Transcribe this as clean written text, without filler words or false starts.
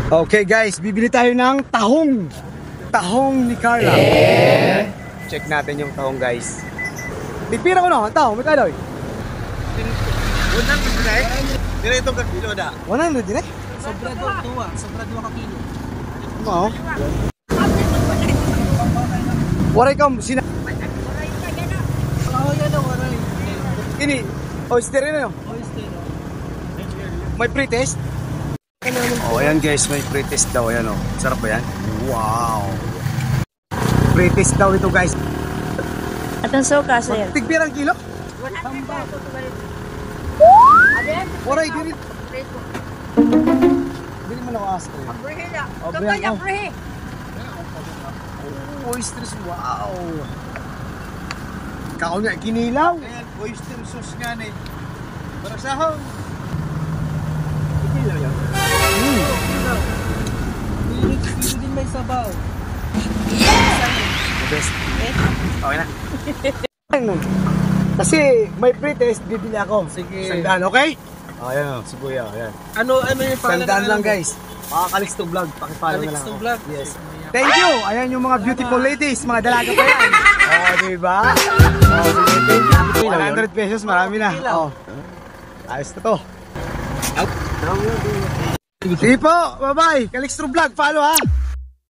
Okay guys, bibili tayo ng tahong. Tahong ni Carla. Check natin yung tahong guys. Pipira ko na, tahong, may kaloy. 100 din eh? Direto ka kilo na. 100 din eh? Sobra 2 ka kilo. Oo. Waray ka, sina... Oo, yan o, waray. Ini, oyster yun ano? Oyster. May pre-test? Oh, ayan guys, may pre-test daw. Ayan oh. Sarap ba yan? Wow! Pre-test daw ito guys. At ang soka, sir. Tigpirang kilo? Waray, dili. Dili mo na ako ask. Oysters, wow! Kao nga, kinilaw. Ayan, oyster sauce nga na eh. Para sahong. Kinilaw yan. Pili din may sabaw. The best. Okay na. Kasi may pre-test, bibili ako. Sige. Sandaan, okay? Oh, ayan o, si Kuya, ayan. Ano yung pangalan? Sandaan lang guys. Kalix to vlog, pakipalo na lang. Kalix to ako. vlog. Yes. Thank you! Ayan yung mga beautiful ladies, mga dalaga pa yan. Oh, diba? Oh, sige, thank you. 100 pesos, marami na. Oh. Ayos na to. Sige po, bye-bye. Kalix to vlog, follow ha.